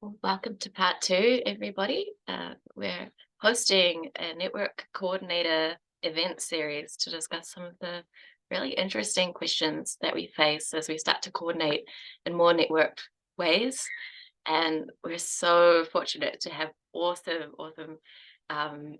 Well, welcome to part two, everybody. We're hosting a network coordinator event series to discuss some of the really interesting questions that we face as we start to coordinate in more networked ways. And we're so fortunate to have awesome,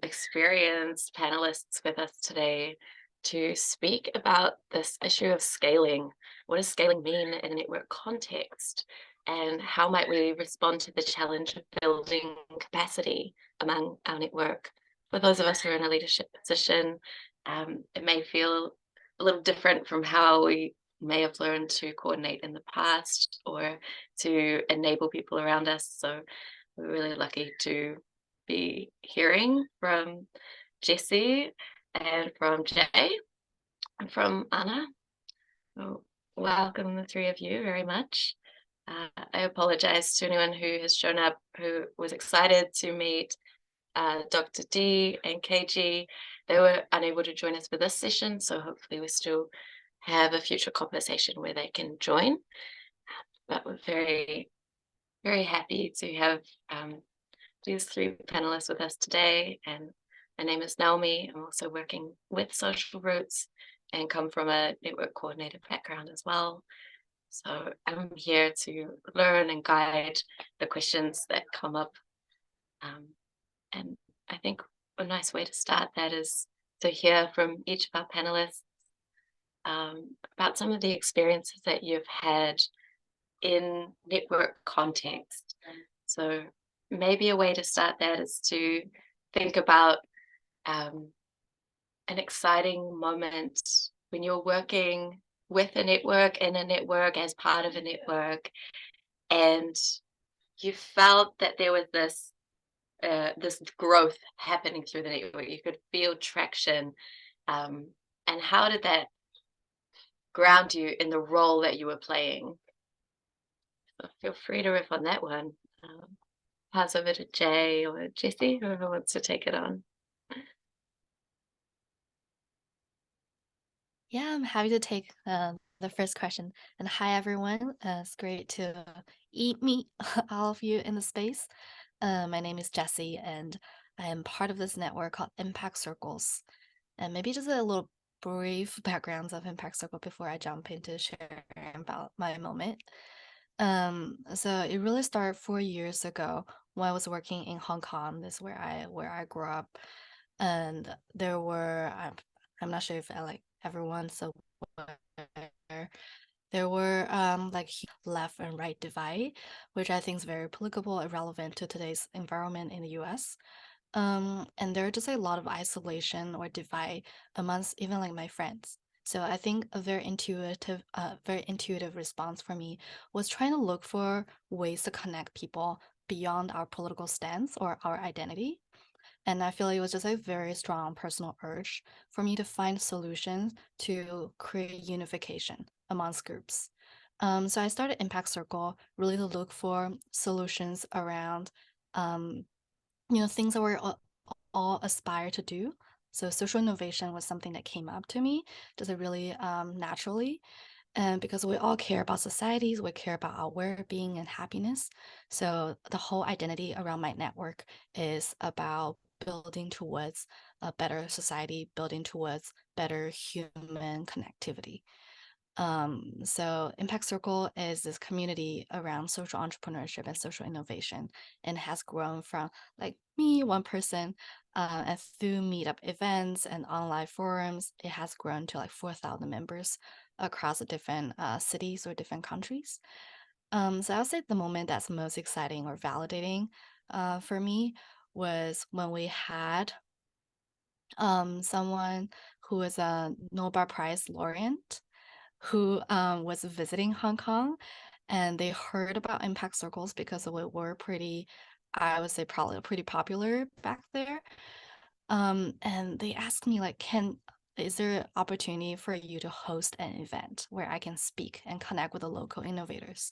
experienced panelists with us today to speak about this issue of scaling. What does scaling mean in a network context? And how might we respond to the challenge of building capacity among our network? For those of us who are in a leadership position, it may feel a little different from how we may have learned to coordinate in the past or to enable people around us. So we're really lucky to be hearing from Jessie and from Jay and from Anna. So welcome, the three of you, very much. I apologize to anyone who has shown up who was excited to meet Dr. D and KG. They were unable to join us for this session, so hopefully we still have a future conversation where they can join. But we're very, very happy to have these three panelists with us today. And my name is Naomi. I'm also working with Socialroots and come from a network coordinator background as well. So I'm here to learn and guide the questions that come up. And I think a nice way to start that is to hear from each of our panelists about some of the experiences that you've had in network context. So maybe a way to start that is to think about an exciting moment when you're working with a network, in a network, as part of a network, and you felt that there was this growth happening through the network. You could feel traction, and how did that ground you in the role that you were playing? So feel free to riff on that one. Pass over to Jay or Jessie, whoever wants to take it on. Yeah, I'm happy to take the first question. And hi, everyone. It's great to meet all of you in the space. My name is Jessie, and I am part of this network called Impact Circles. And maybe just a little brief backgrounds of Impact Circle before I jump into sharing about my moment. So it really started 4 years ago when I was working in Hong Kong. This is where I grew up, and I'm not sure if I like everyone so aware. There were like left and right divide, which I think is very applicable and relevant to today's environment in the US. And there are just a lot of isolation or divide amongst even like my friends. So I think a very intuitive response for me was trying to look for ways to connect people beyond our political stance or our identity. And I feel like it was just a very strong personal urge for me to find solutions to create unification amongst groups. So I started Impact Circle really to look for solutions around um, things that all aspire to do. So social innovation was something that came up to me just really naturally. And because we all care about societies, we care about our well-being and happiness. So the whole identity around my network is about building towards a better society, building towards better human connectivity. So Impact Circle is this community around social entrepreneurship and social innovation, and has grown from like me, one person, and through meetup events and online forums, it has grown to like 4,000 members across the different cities or different countries. So I would say the moment that's most exciting or validating for me was when we had someone who was a Nobel Prize laureate who was visiting Hong Kong, and they heard about impact circles because we were pretty, I would say, probably pretty popular back there. And they asked me like, "Can is there opportunity for you to host an event where I can speak and connect with the local innovators?"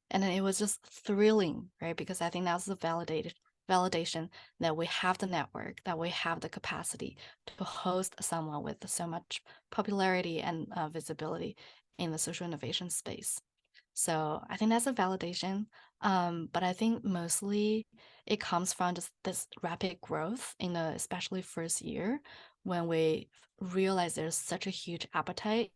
And then it was just thrilling, right? Because I think that's the validation that we have the network, that we have the capacity to host someone with so much popularity and visibility in the social innovation space. So I think that's a validation. But I think mostly it comes from just this rapid growth in the especially first year when we realize there's such a huge appetite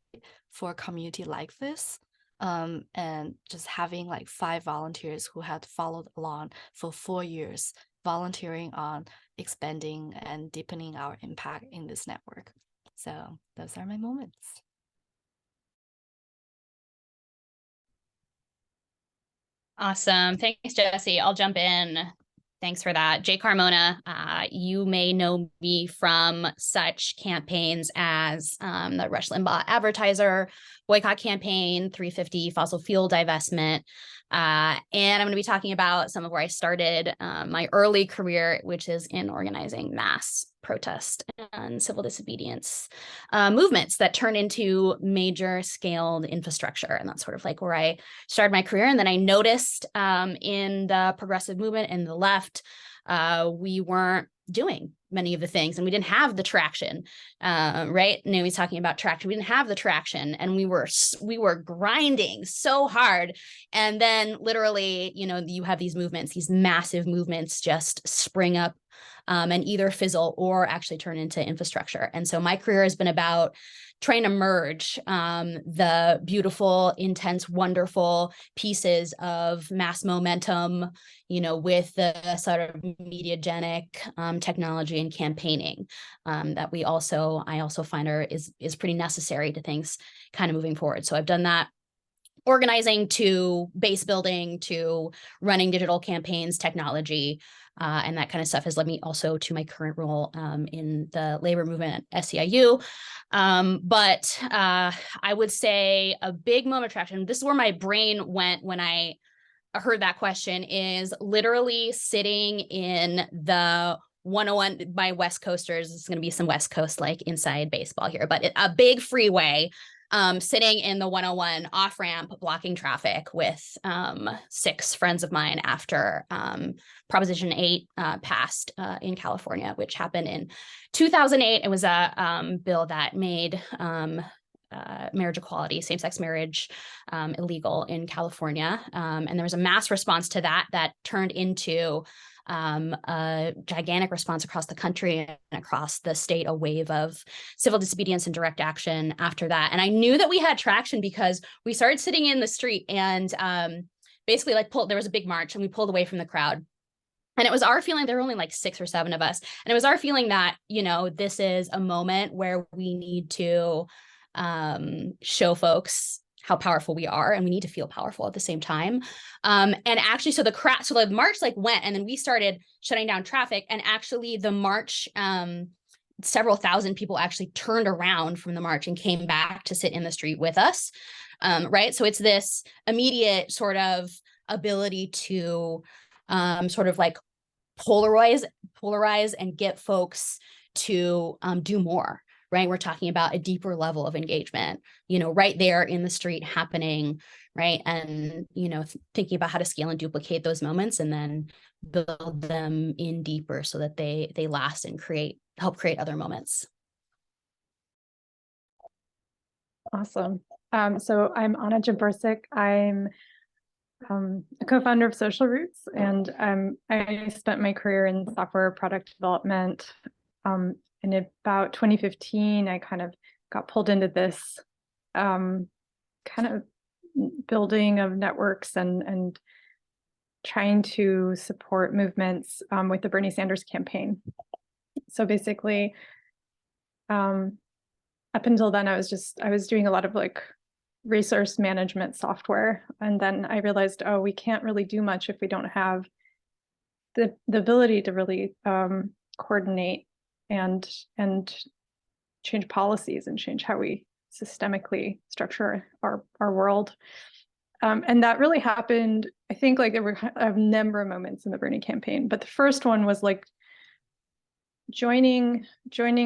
for a community like this. And just having like 5 volunteers who had followed along for 4 years, volunteering on expanding and deepening our impact in this network. So those are my moments. Awesome. Thanks, Jessie. I'll jump in. Thanks for that. Jay Carmona, you may know me from such campaigns as the Rush Limbaugh advertiser boycott campaign, 350 fossil fuel divestment. And I'm going to be talking about some of where I started my early career, which is in organizing mass protest and civil disobedience movements that turn into major scaled infrastructure. And that's sort of like where I started my career. And then I noticed in the progressive movement and the left, we weren't doing many of the things, and we didn't have the traction, right? Naomi's talking about traction. We didn't have the traction, and we were grinding so hard. And then literally, you have these movements, these massive movements just spring up and either fizzle or actually turn into infrastructure. And so my career has been about trying to merge the beautiful, intense, wonderful pieces of mass momentum, with the sort of mediagenic technology and campaigning that I also find is pretty necessary to things kind of moving forward. So I've done that. Organizing to base building to running digital campaigns, technology, and that kind of stuff has led me also to my current role in the labor movement at SEIU. But I would say a big moment of traction, this is where my brain went when I heard that question, is literally sitting in the 101 by West Coasters. It's going to be some West Coast like inside baseball here, but a big freeway, sitting in the 101 off ramp, blocking traffic with 6 friends of mine after Proposition 8 passed in California, which happened in 2008. It was a bill that made marriage equality, same-sex marriage, illegal in California. And there was a mass response to that turned into a gigantic response across the country and across the state, a wave of civil disobedience and direct action after that. And I knew that we had traction because we started sitting in the street and basically there was a big march and we pulled away from the crowd. And it was our feeling, there were only like 6 or 7 of us. And it was our feeling that, this is a moment where we need to show folks how powerful we are, and we need to feel powerful at the same time. And actually, so the march went, and then we started shutting down traffic, and actually the march, several thousand people actually turned around from the march and came back to sit in the street with us, right? So it's this immediate sort of ability to sort of like polarize and get folks to do more. Right, we're talking about a deeper level of engagement, right there in the street happening, right? And, thinking about how to scale and duplicate those moments and then build them in deeper so that they last and help create other moments. Awesome. So I'm Anna Jamborcic. I'm a co-founder of Socialroots, and I spent my career in software product development. In about 2015, I kind of got pulled into this kind of building of networks and trying to support movements with the Bernie Sanders campaign. So basically, up until then, I was doing a lot of like resource management software. And then I realized, we can't really do much if we don't have the ability to really coordinate and change policies and change how we systemically structure our world. And that really happened, I think, like there were a number of moments in the Bernie campaign, but the first one was like joining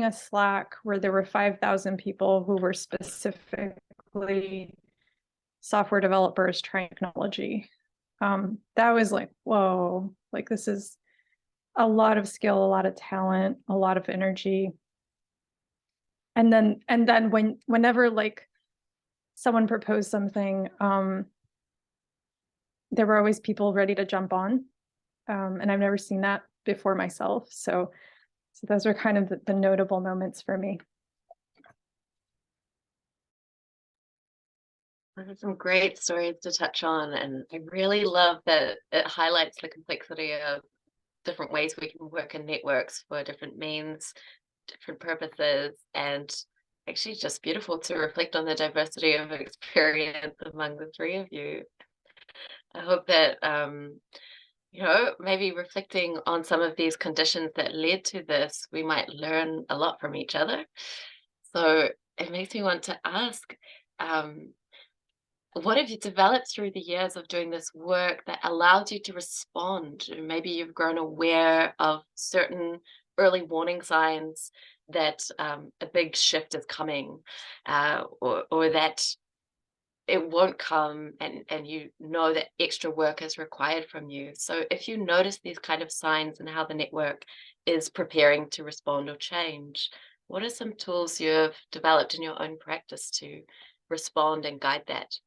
a Slack where there were 5,000 people who were specifically software developers trying technology. That was like, whoa, like this is a lot of skill, a lot of talent, a lot of energy. And then whenever like someone proposed something, there were always people ready to jump on. And I've never seen that before myself. So those were kind of the notable moments for me. Those are some great stories to touch on, and I really love that it highlights the complexity of different ways we can work in networks for different means, different purposes, and actually just beautiful to reflect on the diversity of experience among the three of you. I hope that maybe reflecting on some of these conditions that led to this, we might learn a lot from each other. So it makes me want to ask, what have you developed through the years of doing this work that allowed you to respond? Maybe you've grown aware of certain early warning signs that a big shift is coming, or that it won't come, and you know that extra work is required from you. So if you notice these kind of signs and how the network is preparing to respond or change, what are some tools you've developed in your own practice to respond and guide that?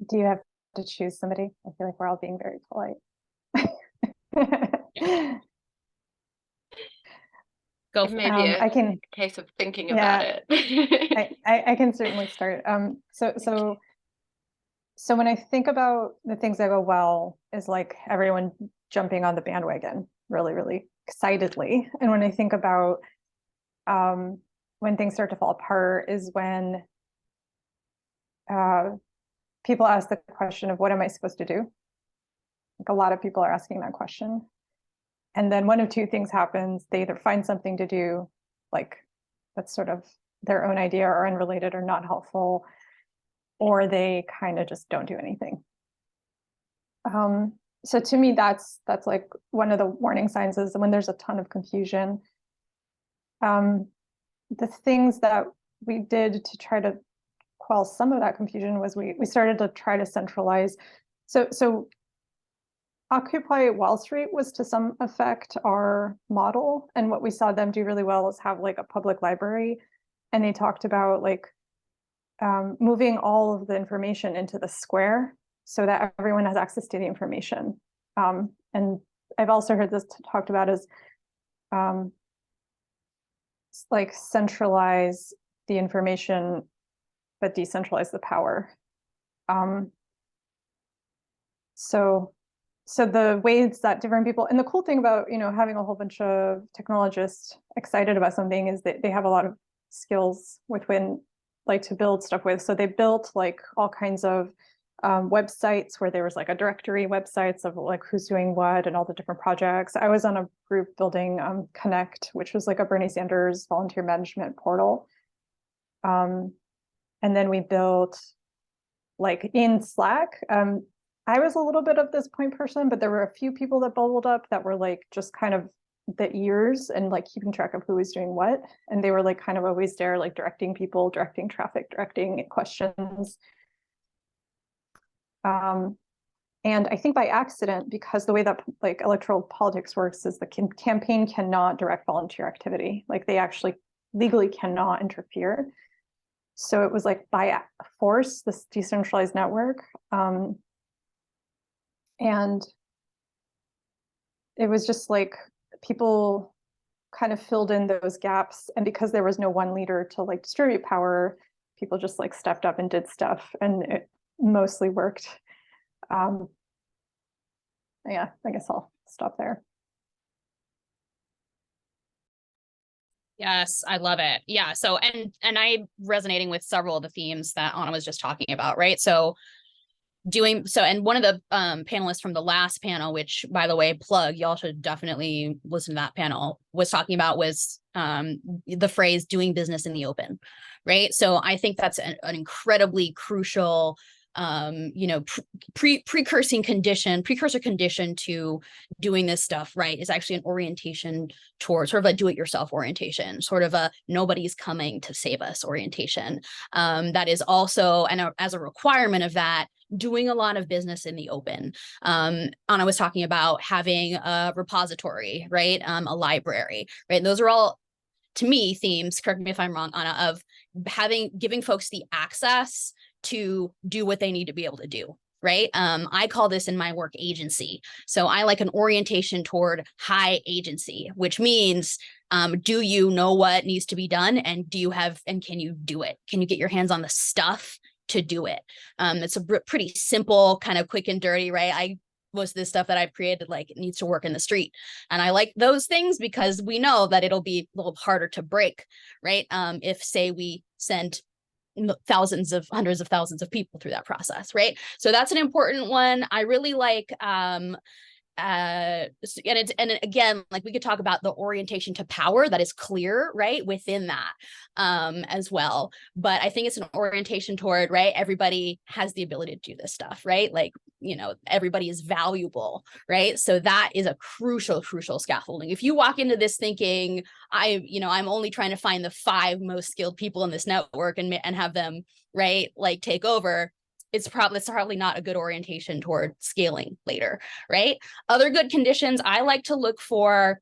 Do you have to choose somebody? I feel like we're all being very polite. Go. Maybe a I can case of thinking about it. I can certainly start. So when I think about the things that go well, is like everyone jumping on the bandwagon really, really excitedly. And when I think about when things start to fall apart, is when people ask the question of what am I supposed to do? Like a lot of people are asking that question. And then one of two things happens. They either find something to do, like that's sort of their own idea or unrelated or not helpful, or they kind of just don't do anything. So to me, that's like one of the warning signs is when there's a ton of confusion. The things that we did to try to quell some of that confusion was we started to try to centralize. So Occupy Wall Street was to some effect our model. And what we saw them do really well is have like a public library. And they talked about like moving all of the information into the square so that everyone has access to the information. And I've also heard this talked about as like centralize the information, but decentralize the power. So the ways that different people, and the cool thing about, having a whole bunch of technologists excited about something is that they have a lot of skills within, like to build stuff with. So they built like all kinds of websites where there was like a directory websites of like who's doing what and all the different projects. I was on a group building Connect, which was like a Bernie Sanders volunteer management portal. And then we built like in Slack. I was a little bit of this point person, but there were a few people that bubbled up that were like just kind of the ears and like keeping track of who was doing what. And they were like kind of always there, like directing people, directing traffic, directing questions. And I think by accident, because the way that like electoral politics works is the campaign cannot direct volunteer activity. Like they actually legally cannot interfere. So it was like by force, this decentralized network. And it was just like people kind of filled in those gaps. And because there was no one leader to like distribute power, people just like stepped up and did stuff, and it mostly worked. Yeah, I guess I'll stop there. Yes, I love it. Yeah. So, and I'm resonating with several of the themes that Anna was just talking about, right? So and one of the panelists from the last panel, which by the way, plug, y'all should definitely listen to that panel, was talking about was the phrase doing business in the open, right? So I think that's an incredibly crucial precursor condition to doing this stuff, right, is actually an orientation towards sort of a do-it-yourself orientation, sort of a nobody's coming to save us orientation. That is also, and as a requirement of that, doing a lot of business in the open. Anna was talking about having a repository, right? A library, right? And those are all, to me, themes, correct me if I'm wrong, Anna, of giving folks the access to do what they need to be able to do, right? I call this in my work agency. So I like an orientation toward high agency, which means, do you know what needs to be done? And can you do it? Can you get your hands on the stuff to do it? It's a pretty simple, kind of quick and dirty, right? Most of this stuff that I've created, like, it needs to work in the street. And I like those things because we know that it'll be a little harder to break, right? If, say, we send hundreds of thousands of people through that process, right? So that's an important one. I really like, and again, like, we could talk about the orientation to power that is clear, right, within that as well. But I think it's an orientation toward, right, everybody has the ability to do this stuff, right? Like, everybody is valuable, right? So that is a crucial scaffolding. If you walk into this thinking, I'm only trying to find the 5 most skilled people in this network and have them, right, like, take over, it's probably not a good orientation toward scaling later, right? Other good conditions, I like to look for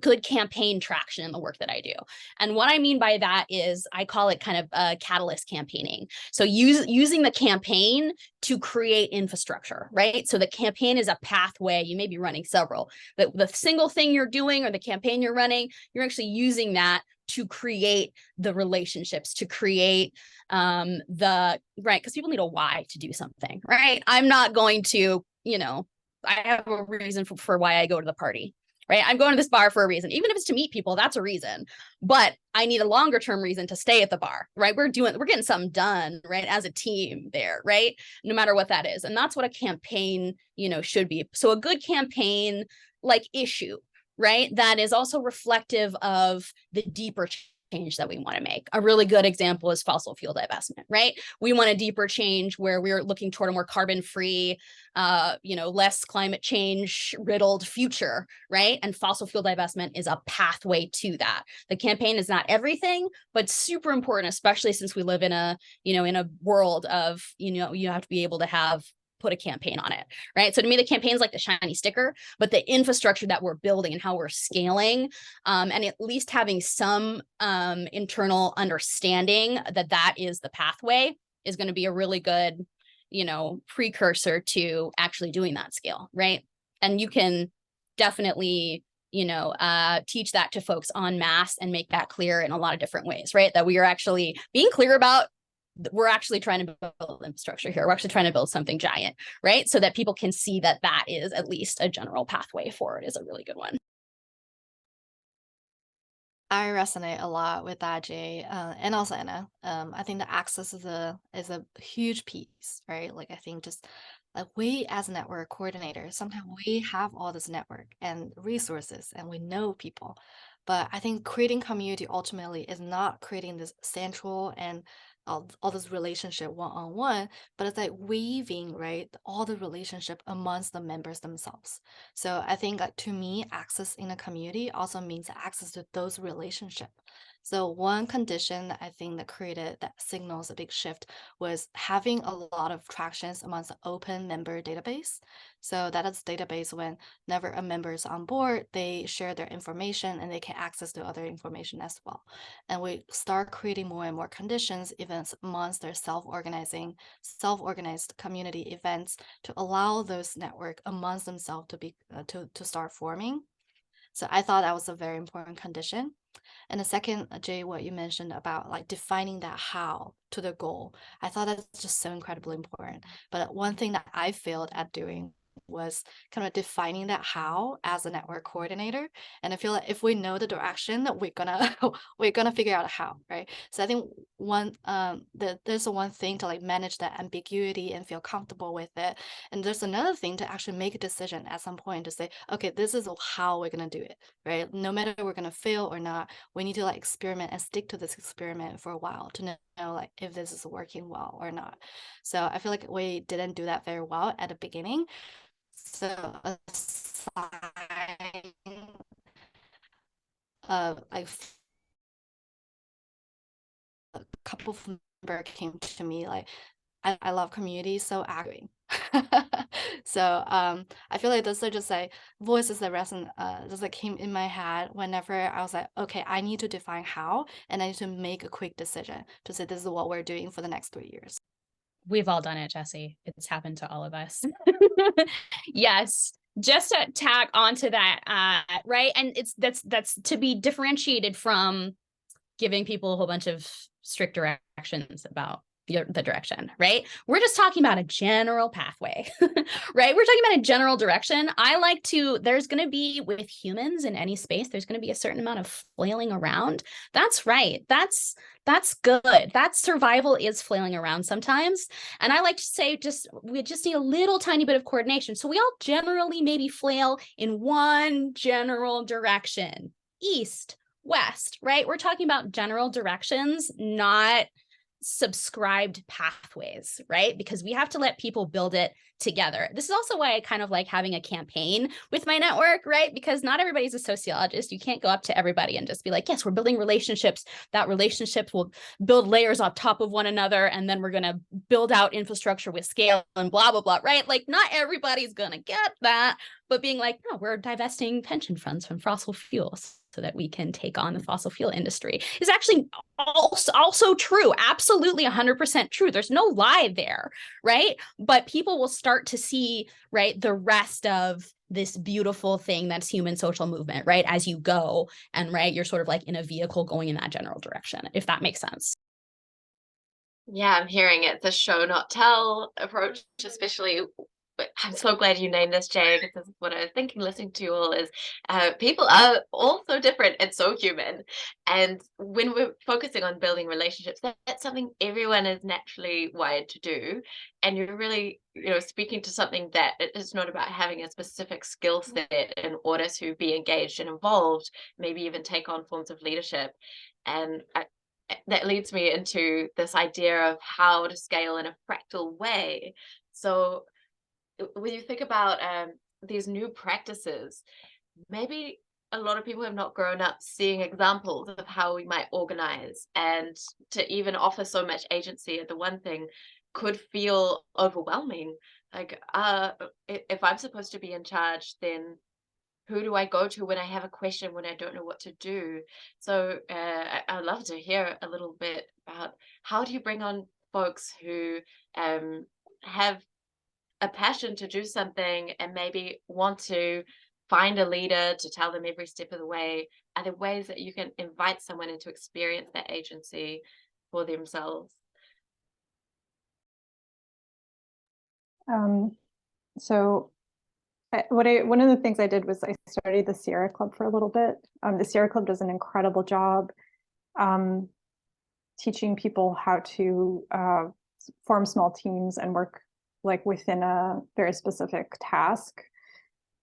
good campaign traction in the work that I do. And what I mean by that is, I call it kind of catalyst campaigning. So using the campaign to create infrastructure, right? So the campaign is a pathway. You may be running several, but the single thing you're doing or the campaign you're running, you're actually using that to create the relationships, to create right, because people need a why to do something, right? I'm not going to, I have a reason for why I go to the party, right? I'm going to this bar for a reason. Even if it's to meet people, that's a reason. But I need a longer term reason to stay at the bar, right? We're getting something done, right, as a team there, right? No matter what that is. And that's what a campaign, should be. So a good campaign, like, issue, right, that is also reflective of the deeper change that we want to make. A really good example is fossil fuel divestment, right? We want a deeper change where we're looking toward a more carbon-free, less climate change riddled future, right? And fossil fuel divestment is a pathway to that. The campaign is not everything, but super important, especially since we live in a world of, you have to be able to put a campaign on it, right? So to me, the campaign is like the shiny sticker, but the infrastructure that we're building and how we're scaling, and at least having some internal understanding that is the pathway, is going to be a really good, precursor to actually doing that scale, right? And you can definitely, teach that to folks en masse and make that clear in a lot of different ways, right? That we are actually being clear about, we're actually trying to build infrastructure here. We're actually trying to build something giant, right? So that people can see that is at least a general pathway forward, is a really good one. I resonate a lot with that, Jay, and also Anna. I think the access is a huge piece, right? Like, I think just like, we as a network coordinator, sometimes we have all this network and resources, and we know people, but I think creating community ultimately is not creating this central and all this relationship one-on-one, but it's like weaving, right, all the relationship amongst the members themselves. So I think, to me, access in a community also means access to those relationships. So one condition that I think that signals a big shift was having a lot of tractions amongst the open member database. So that is database when never a member is on board, they share their information and they can access the other information as well. And we start creating more and more conditions, events amongst their self-organized community events to allow those network amongst themselves to be to start forming. So I thought that was a very important condition. And the second, Jay, what you mentioned about like defining that how to the goal, I thought that's just so incredibly important. But one thing that I failed at doing was kind of defining that how as a network coordinator. And I feel like if we know the direction, that we're gonna figure out how, right? So I think there's one thing to like manage that ambiguity and feel comfortable with it. And there's another thing to actually make a decision at some point to say, okay, this is how we're gonna do it, right? No matter we're gonna fail or not, we need to like experiment and stick to this experiment for a while to like if this is working well or not. So I feel like we didn't do that very well at the beginning. So aside like a couple of members came to me like, I love community, so acting. So I feel like those are just like voices that resonate, just like came in my head whenever I was like, okay, I need to define how, and I need to make a quick decision to say this is what we're doing for the next 3 years. We've all done it, Jessie. It's happened to all of us. Yes. Just to tack onto that, right? And that's to be differentiated from giving people a whole bunch of strict directions about the direction, right? We're just talking about a general pathway, right? We're talking about a general direction. I like to, there's going to be, with humans in any space, there's going to be a certain amount of flailing around. That's right. That's good. That survival is flailing around sometimes. And I like to say, we just need a little tiny bit of coordination. So we all generally maybe flail in one general direction, east, west, right? We're talking about general directions, not subscribed pathways, right? Because we have to let people build it together. This is also why I kind of like having a campaign with my network, right? Because not everybody's a sociologist. You can't go up to everybody and just be like, yes, we're building relationships. That relationships will build layers on top of one another. And then we're going to build out infrastructure with scale and blah, blah, blah, right? Like not everybody's going to get that, but being like, no, we're divesting pension funds from fossil fuels so that we can take on the fossil fuel industry is actually also true. Absolutely 100% true. There's no lie there, right? But people will start to see, right, the rest of this beautiful thing that's human social movement, right? As you go and, right, you're sort of like in a vehicle going in that general direction, if that makes sense. Yeah, I'm hearing it. It's a show, not tell approach, especially. But I'm so glad you named this, Jay, because this is what I was thinking, listening to you all is people are all so different and so human. And when we're focusing on building relationships, that's something everyone is naturally wired to do. And you're really, speaking to something that it's not about having a specific skill set in order to be engaged and involved, maybe even take on forms of leadership. And that leads me into this idea of how to scale in a fractal way. So when you think about these new practices, maybe a lot of people have not grown up seeing examples of how we might organize, and to even offer so much agency at the one thing could feel overwhelming. Like, if I'm supposed to be in charge, then who do I go to when I have a question, when I don't know what to do? So I'd love to hear a little bit about how do you bring on folks who have a passion to do something and maybe want to find a leader to tell them every step of the way. Are there ways that you can invite someone into experience that agency for themselves? So one of the things I did was I started the Sierra Club for a little bit. The Sierra Club does an incredible job teaching people how to form small teams and work like within a very specific task.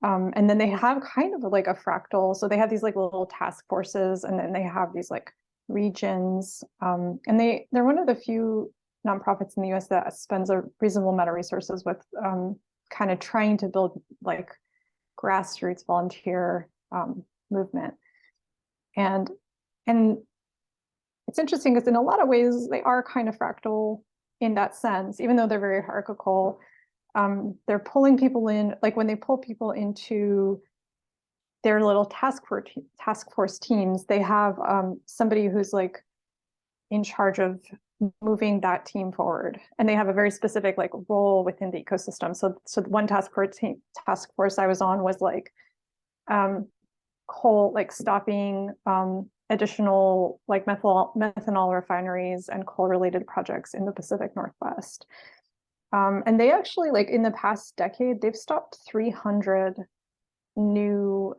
And then they have kind of like a fractal. So they have these like little task forces, and then they have these like regions. And they're one of the few nonprofits in the US that spends a reasonable amount of resources with kind of trying to build like grassroots volunteer movement. And it's interesting because in a lot of ways they are kind of fractal in that sense, even though they're very hierarchical. They're pulling people in, like when they pull people into their little task force teams, they have somebody who's like in charge of moving that team forward, and they have a very specific like role within the ecosystem. So one task force I was on was like coal, like stopping additional like methanol refineries and coal related projects in the Pacific Northwest. And they actually, like in the past decade, they've stopped 300 new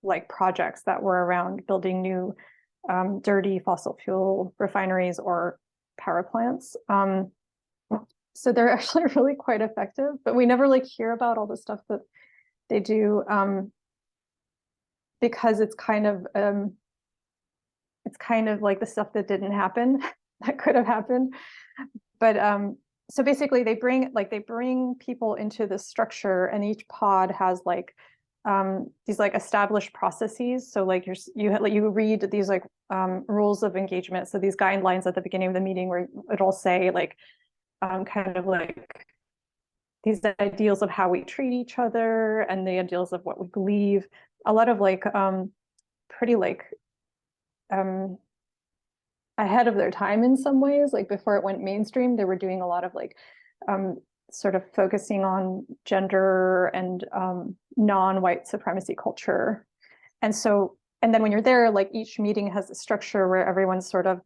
like projects that were around building new dirty fossil fuel refineries or power plants. So they're actually really quite effective, but we never like hear about all the stuff that they do because it's kind of it's kind of like the stuff that didn't happen that could have happened. But so basically they bring people into this structure, and each pod has like these like established processes. So like you read these like rules of engagement. So these guidelines at the beginning of the meeting where it'll say like kind of like these ideals of how we treat each other and the ideals of what we believe. A lot of like pretty like ahead of their time in some ways. Like before it went mainstream, they were doing a lot of like sort of focusing on gender and non-white supremacy culture. And so, and then when you're there, like each meeting has a structure where everyone sort of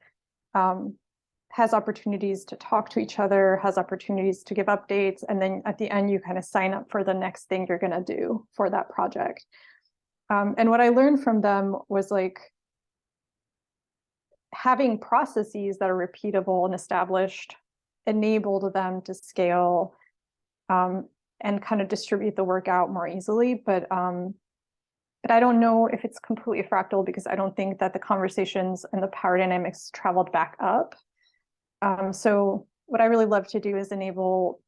has opportunities to talk to each other, has opportunities to give updates. And then at the end, you kind of sign up for the next thing you're going to do for that project. And what I learned from them was like having processes that are repeatable and established enabled them to scale and kind of distribute the work out more easily. But I don't know if it's completely fractal, because I don't think that the conversations and the power dynamics traveled back up. So what I really love to do is enable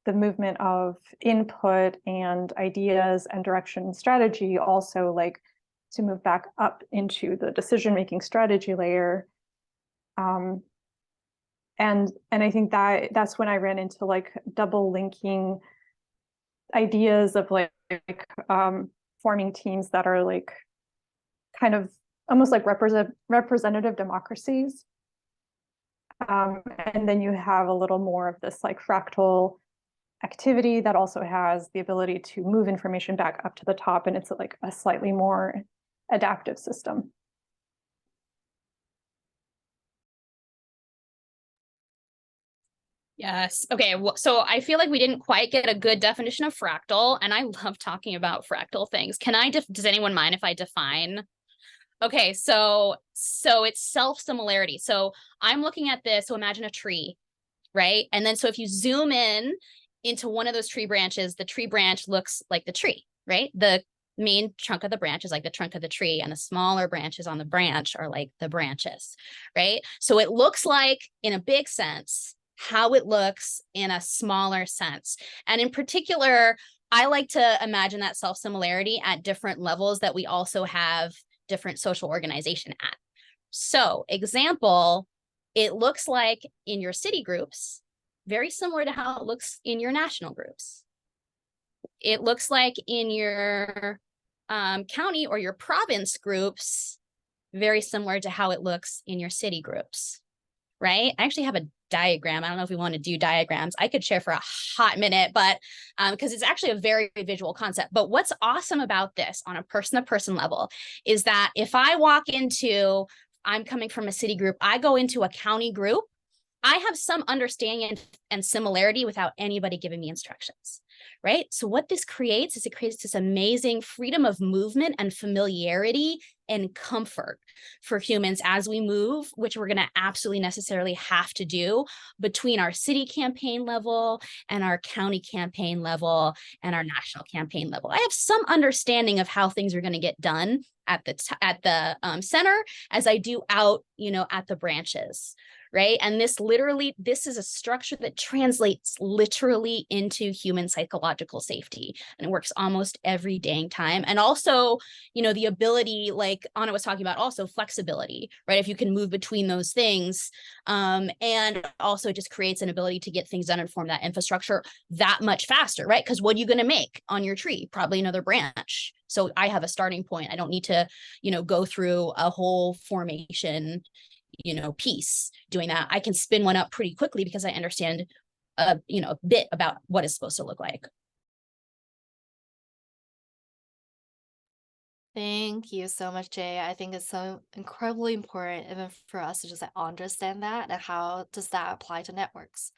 the movement of input and ideas and direction and strategy, also like to move back up into the decision-making strategy layer. And I think that's when I ran into like double linking ideas of like forming teams that are like kind of almost like representative democracies. And then you have a little more of this like fractal activity that also has the ability to move information back up to the top, and it's like a slightly more adaptive system. Yes. Okay. So I feel like we didn't quite get a good definition of fractal, and I love talking about fractal things. Can I does anyone mind if I define? Okay. So it's self-similarity. So I'm looking at this. So imagine a tree, right? And then so if you zoom in into one of those tree branches, the tree branch looks like the tree, right? The main trunk of the branch is like the trunk of the tree, and the smaller branches on the branch are like the branches, right? So it looks like, in a big sense, how it looks in a smaller sense. And in particular, I like to imagine that self-similarity at different levels that we also have different social organization at. So example, it looks like in your city groups, very similar to how it looks in your national groups. It looks like in your county or your province groups, very similar to how it looks in your city groups, right? I actually have a diagram. I don't know if we want to do diagrams. I could share for a hot minute, but because it's actually a very visual concept. But what's awesome about this on a person-to-person level is that if I walk into, I'm coming from a city group, I go into a county group, I have some understanding and similarity without anybody giving me instructions, right? So what this creates is it creates this amazing freedom of movement and familiarity and comfort for humans as we move, which we're going to absolutely necessarily have to do between our city campaign level and our county campaign level and our national campaign level. I have some understanding of how things are going to get done at the center as I do out, at the branches. Right. And this is a structure that translates literally into human psychological safety. And it works almost every dang time. And also, the ability, like Anna was talking about, also flexibility, right? If you can move between those things. And also it just creates an ability to get things done and form that infrastructure that much faster, right? Because what are you going to make on your tree? Probably another branch. So I have a starting point. I don't need to, go through a whole formation piece doing that. I can spin one up pretty quickly because I understand a bit about what it's supposed to look like. Thank you so much, Jay. I think it's so incredibly important even for us to just understand that, and how does that apply to networks.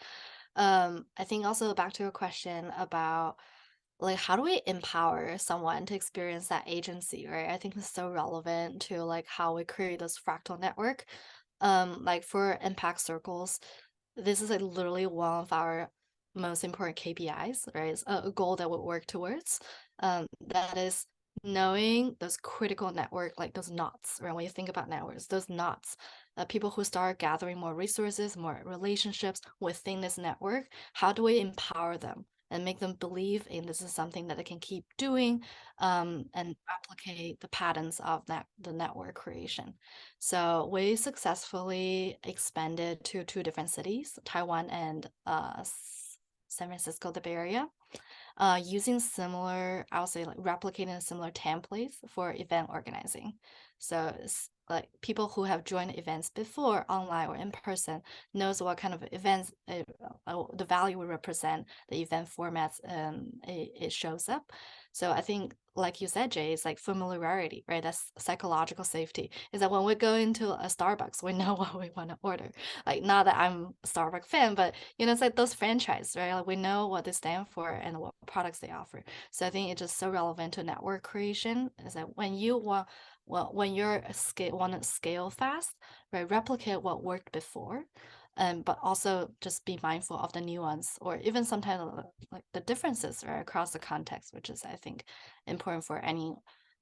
I think also back to your question about like how do we empower someone to experience that agency, right? I think it's so relevant to like how we create this fractal network. Like for impact circles, this is like literally one of our most important KPIs, right? It's a goal that we work towards. That is knowing those critical network, like those knots, right? When you think about networks, those knots, people who start gathering more resources, more relationships within this network, how do we empower them and make them believe in this is something that they can keep doing, and replicate the patterns of the network creation? So we successfully expanded to 2 different cities, Taiwan and San Francisco, the Bay Area, using similar, I would say, like replicating similar templates for event organizing. So it's like people who have joined events before, online or in person, knows what kind of events the value we represent, the event formats, it shows up. So I think, like you said, Jay, it's like familiarity, right? That's psychological safety. Is that when we go into a Starbucks, we know what we want to order. Like, not that I'm a Starbucks fan, but it's like those franchise, right? Like we know what they stand for and what products they offer. So I think it's just so relevant to network creation. Is that when you want, well, when you're want to scale fast, right? Replicate what worked before, but also just be mindful of the nuance or even sometimes like the differences, right, across the context, which is, I think, important for any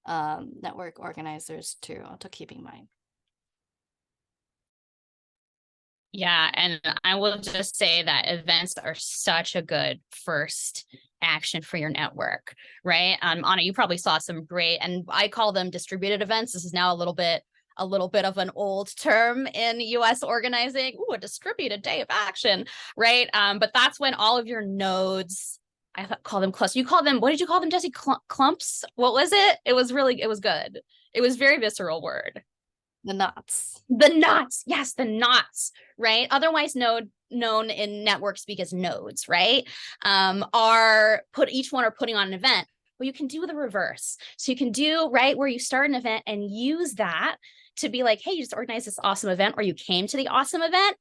network organizers to keep in mind. Yeah, and I will just say that events are such a good first action for your network, right? Anna, you probably saw some great, and I call them distributed events. This is now a little bit of an old term in US organizing. Ooh, a distributed day of action, right? But that's when all of your nodes, I call them clusters. You call them, what did you call them, Jessie? Clumps? What was it? It was good. It was very visceral word. The knots. The knots. Yes, the knots, right? Otherwise known in network speak as nodes, right? Each one are putting on an event. Well, you can do the reverse. So you can do, right, where you start an event and use that to be like, hey, you just organized this awesome event, or you came to the awesome event.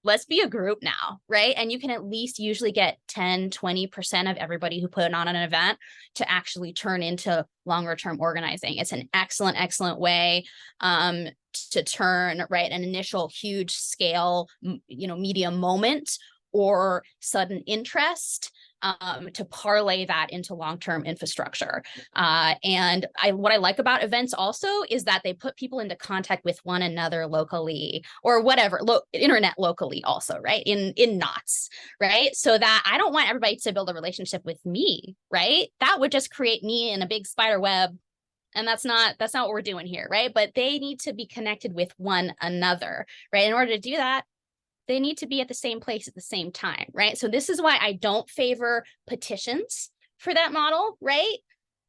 Let's be a group now, right? And you can at least usually get 10, 20% of everybody who put on an event to actually turn into longer term organizing. It's an excellent, excellent way to turn, right, an initial huge scale, medium moment or sudden interest to parlay that into long-term infrastructure. And what I like about events also is that they put people into contact with one another locally or whatever, internet locally also, right? In knots, right? So that I don't want everybody to build a relationship with me, right? That would just create me in a big spider web. And that's not what we're doing here, right? But they need to be connected with one another, right? In order to do that, they need to be at the same place at the same time, right? So this is why I don't favor petitions for that model, right?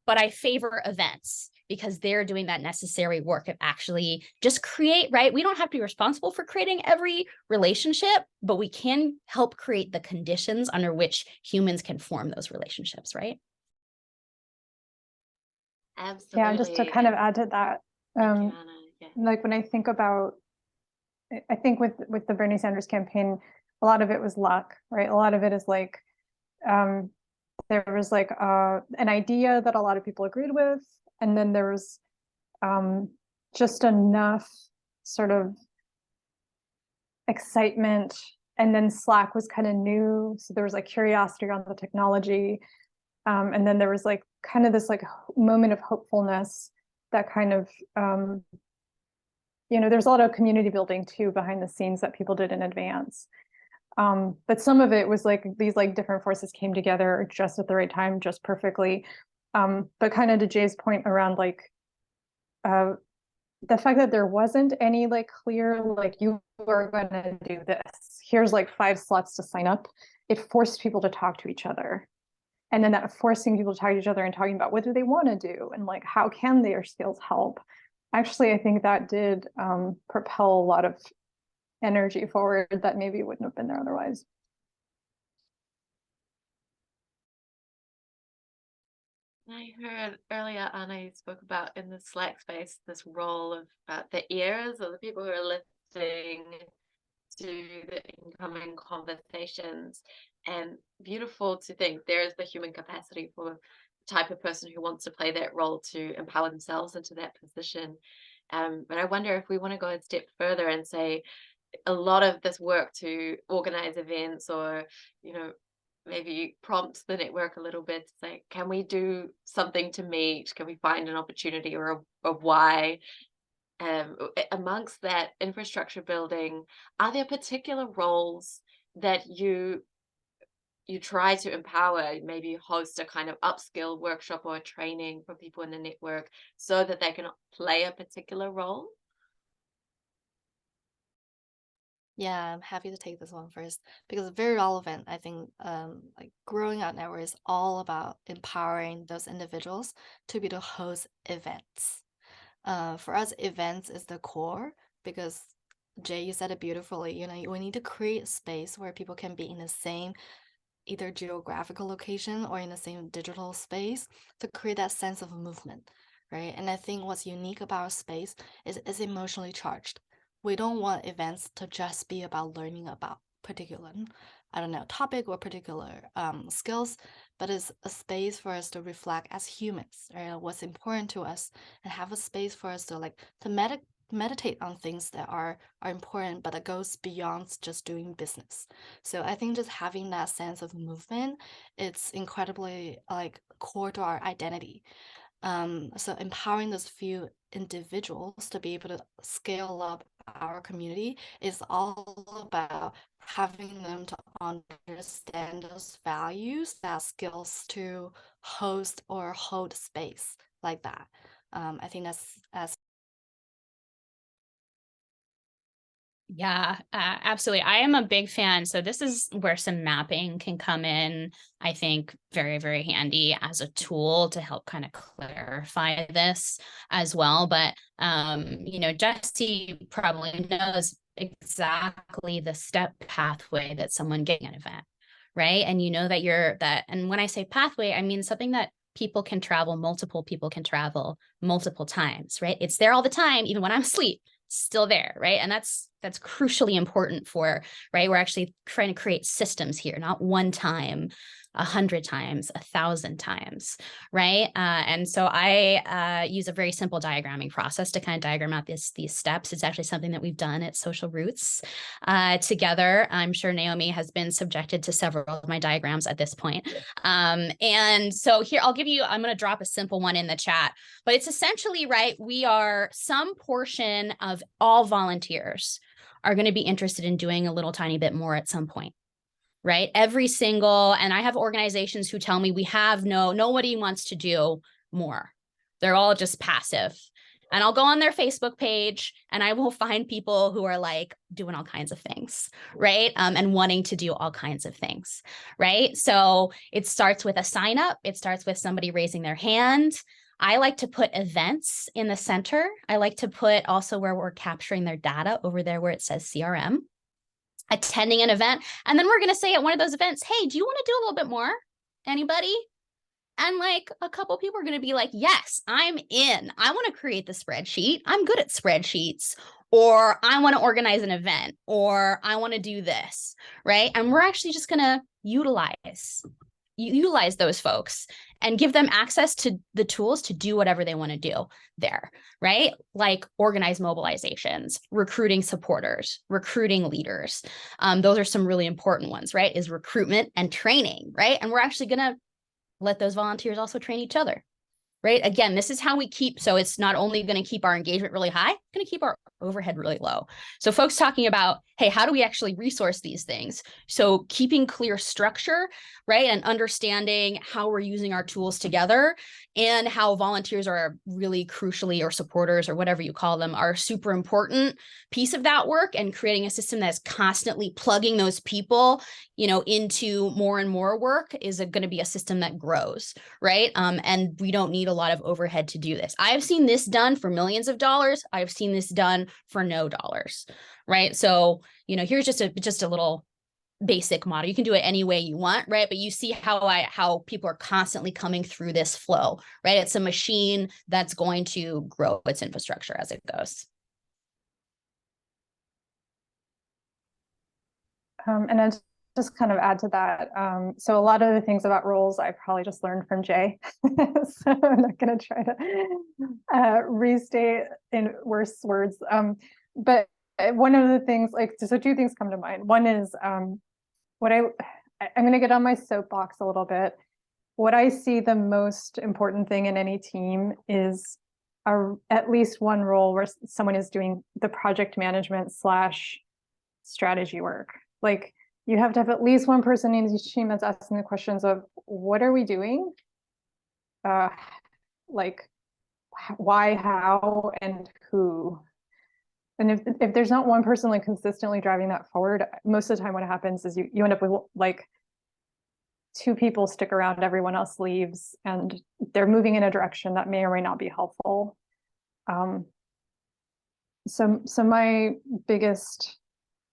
But I favor events because they're doing that necessary work of actually just create, right? We don't have to be responsible for creating every relationship, but we can help create the conditions under which humans can form those relationships, right? Absolutely. Yeah, just to kind of add to that, Thank you, Anna. Yeah. like when I think about, I think with the Bernie Sanders campaign, a lot of it was luck, right? A lot of it is like there was like an idea that a lot of people agreed with, and then there was just enough sort of excitement, and then Slack was kind of new, so there was like curiosity around the technology, and then there was like kind of this like moment of hopefulness that kind of there's a lot of community building too behind the scenes that people did in advance. But some of it was like these like different forces came together just at the right time, just perfectly. But kind of to Jay's point around like the fact that there wasn't any like clear, like you are going to do this, here's like 5 slots to sign up, it forced people to talk to each other. And then that forcing people to talk to each other and talking about what do they want to do and like how can their skills help. Actually, I think that did propel a lot of energy forward that maybe wouldn't have been there otherwise. I heard earlier, Anna, you spoke about in the Slack space this role of the ears or the people who are listening to the incoming conversations. And beautiful to think there is the human capacity for the type of person who wants to play that role to empower themselves into that position. But I wonder if we want to go a step further and say a lot of this work to organize events or, maybe prompt the network a little bit to say, can we do something to meet? Can we find an opportunity or a why? Amongst that infrastructure building, are there particular roles that you try to empower, maybe host a kind of upskill workshop or a training for people in the network so that they can play a particular role? Yeah, I'm happy to take this one first because it's very relevant. I think like growing out network is all about empowering those individuals to be able to host events. For us, events is the core because Jay, you said it beautifully. You know, we need to create a space where people can be in the same either geographical location or in the same digital space to create that sense of movement, right? And I think what's unique about our space is it's emotionally charged. We don't want events to just be about learning about particular, I don't know, topic or particular skills, but it's a space for us to reflect as humans, right? What's important to us, and have a space for us to meditate on things that are important, but that goes beyond just doing business. So I think just having that sense of movement, it's incredibly like core to our identity. So empowering those few individuals to be able to scale up our community is all about having them to understand those values, that skills to host or hold space like that. I think that's as Yeah, absolutely. I am a big fan. So this is where some mapping can come in, I think, very, very handy as a tool to help kind of clarify this as well. But, Jessie probably knows exactly the step pathway that someone getting an event, right? And you know and when I say pathway, I mean something that multiple people can travel multiple times, right? It's there all the time, even when I'm asleep, still there, right? And that's crucially important right? We're actually trying to create systems here, not one time, 100 times, 1,000 times, right? And so I use a very simple diagramming process to kind of diagram out these steps. It's actually something that we've done at Social Roots together. I'm sure Naomi has been subjected to several of my diagrams at this point. And so here, I'm going to drop a simple one in the chat, but it's essentially, right, we are some portion of all volunteers are going to be interested in doing a little tiny bit more at some point, right? And I have organizations who tell me nobody wants to do more. They're all just passive. And I'll go on their Facebook page and I will find people who are like doing all kinds of things, right? And wanting to do all kinds of things, right? So it starts with a sign up. It starts with somebody raising their hand. I like to put events in the center. I like to put also where we're capturing their data over there where it says CRM, attending an event. And then we're going to say at one of those events, hey, do you want to do a little bit more? Anybody? And like a couple people are going to be like, yes, I'm in. I want to create the spreadsheet. I'm good at spreadsheets. Or I want to organize an event. Or I want to do this, right? And we're actually just going to utilize those folks and give them access to the tools to do whatever they want to do there, right? Like organize mobilizations, recruiting supporters, recruiting leaders. Those are some really important ones, right? Is recruitment and training, right? And we're actually going to let those volunteers also train each other, right? Again, this is how we so it's not only going to keep our engagement really high, it's going to keep our overhead really low. So folks talking about, hey, how do we actually resource these things? So keeping clear structure, right? And understanding how we're using our tools together and how volunteers are really crucially, or supporters or whatever you call them, are a super important piece of that work, and creating a system that's constantly plugging those people, into more and more work is going to be a system that grows, right? And we don't need a lot of overhead to do this. I've seen this done for millions of dollars. I've seen this done for no dollars, right? So, here's just a little basic model. You can do it any way you want, right? But you see how people are constantly coming through this flow, right? It's a machine that's going to grow its infrastructure as it goes. And then just kind of add to that. So a lot of the things about roles I probably just learned from Jay. So I'm not going to try to restate in worse words. But one of the things, so two things come to mind. One is what I'm going to get on my soapbox a little bit. What I see the most important thing in any team is at least one role where someone is doing the project management / strategy work. Like, you have to have at least one person in each team that's asking the questions of, what are we doing? Like, why, how, and who? And if there's not one person like consistently driving that forward, most of the time what happens is you end up with like 2 people stick around, everyone else leaves, and they're moving in a direction that may or may not be helpful. So my biggest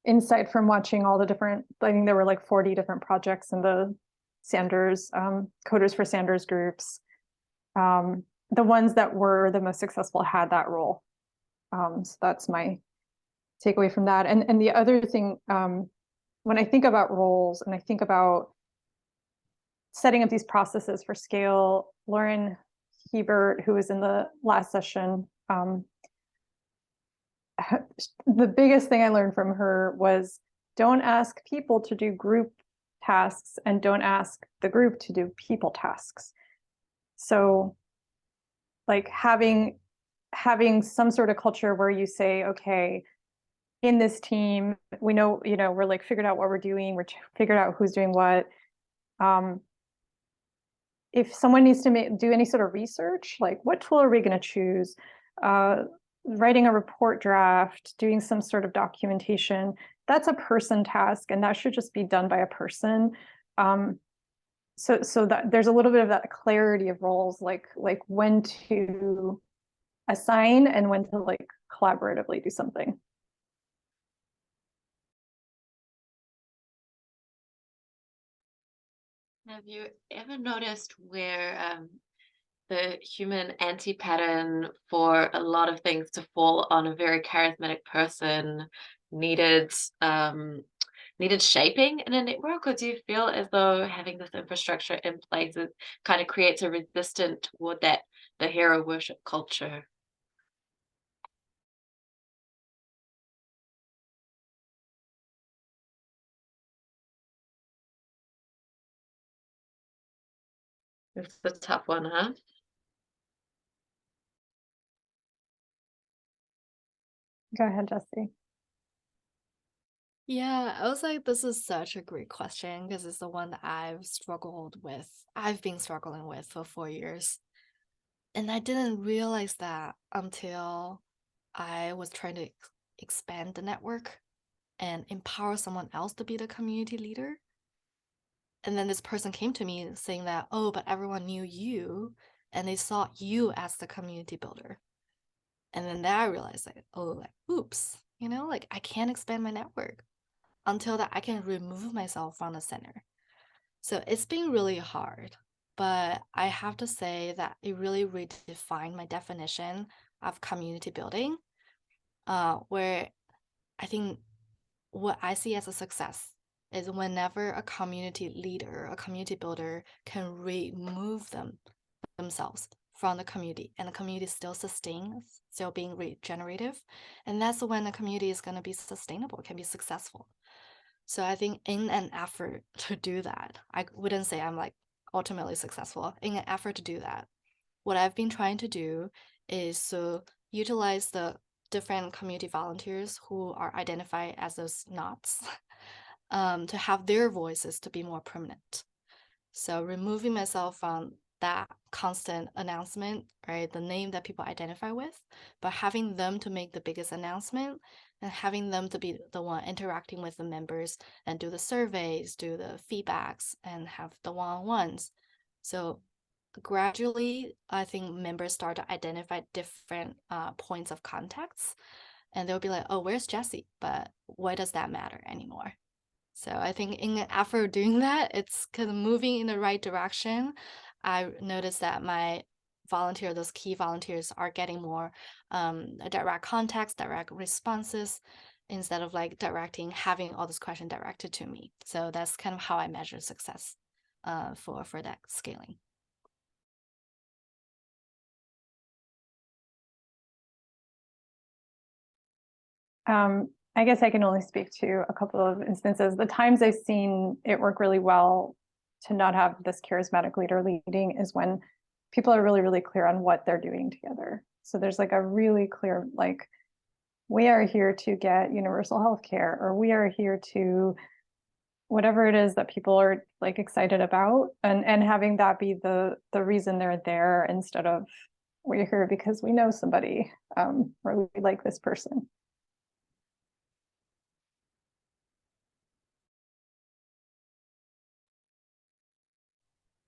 insight from watching all the different, I think there were like 40 different projects in the Sanders, Coders for Sanders groups. The ones that were the most successful had that role. So that's my takeaway from that. And the other thing, when I think about roles and I think about setting up these processes for scale, Lauren Hebert, who was in the last session, the biggest thing I learned from her was, don't ask people to do group tasks and don't ask the group to do people tasks. So like having some sort of culture where you say, okay, in this team, we know, we're like figured out what we're doing, we're figured out who's doing what. If someone needs to do any sort of research, like what tool are we going to choose? Writing a report draft, doing some sort of documentation, that's a person task, and that should just be done by a person. So that there's a little bit of that clarity of roles, like when to assign and when to like collaboratively do something. Have you ever noticed where the human anti-pattern for a lot of things to fall on a very charismatic person needed shaping in a network? Or do you feel as though having this infrastructure in place kind of creates a resistance toward the hero worship culture? It's a tough one, huh? Go ahead, Jessie. Yeah, I was like, this is such a great question because it's the one that I've been struggling with for 4 years. And I didn't realize that until I was trying to expand the network and empower someone else to be the community leader. And then this person came to me saying that, oh, but everyone knew you and they saw you as the community builder. And then I realized like, oh, like, oops, like I can't expand my network until that I can remove myself from the center. So it's been really hard, but I have to say that it really redefined my definition of community building, where I think what I see as a success is whenever a community leader, a community builder can remove themselves from the community and the community still sustains, still being regenerative. And that's when the community is going to be sustainable, can be successful. So I think in an effort to do that, I wouldn't say I'm like ultimately successful. In an effort to do that, what I've been trying to do is to utilize the different community volunteers who are identified as those knots to have their voices to be more prominent. So removing myself from that constant announcement, right? The name that people identify with, but having them to make the biggest announcement and having them to be the one interacting with the members and do the surveys, do the feedbacks, and have the one-on-ones. So gradually, I think members start to identify different points of contacts, and they'll be like, oh, where's Jessie? But why does that matter anymore? So I think after doing that, it's kind of moving in the right direction. I noticed that my those key volunteers are getting more direct contacts, direct responses, instead of like having all this question directed to me. So that's kind of how I measure success for that scaling. I guess I can only speak to a couple of instances. The times I've seen it work really well to not have this charismatic leader leading is when people are really, really clear on what they're doing together. So there's like a really clear, like, we are here to get universal health care, or we are here to whatever it is that people are like excited about, and having that be the reason they're there, instead of we're here because we know somebody, or we like this person.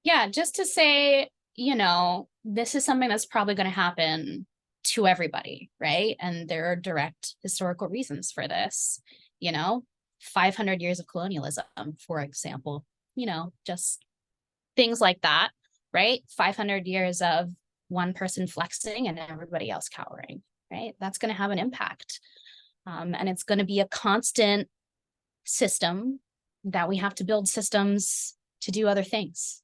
Yeah, just to say, this is something that's probably going to happen to everybody, right? And there are direct historical reasons for this, 500 years of colonialism, for example, just things like that, right? 500 years of one person flexing and everybody else cowering, right? That's going to have an impact. And it's going to be a constant system that we have to build systems to do other things.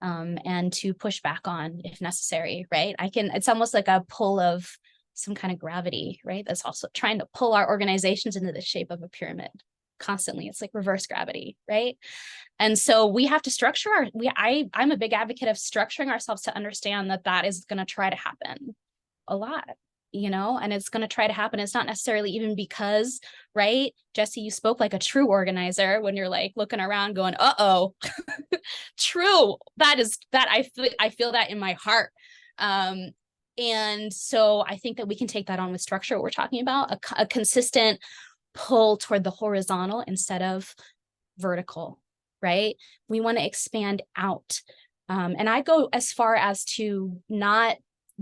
And to push back on if necessary, right? It's almost like a pull of some kind of gravity, right? That's also trying to pull our organizations into the shape of a pyramid constantly. It's like reverse gravity, right? And so we have to structure I'm a big advocate of structuring ourselves to understand that is going to try to happen a lot, and it's going to try to happen. It's not necessarily even because, right? Jessie, you spoke like a true organizer when you're like looking around going, uh-oh, true. I feel that in my heart. And so I think that we can take that on with structure. What we're talking about, a consistent pull toward the horizontal instead of vertical, right? We want to expand out. And I go as far as to not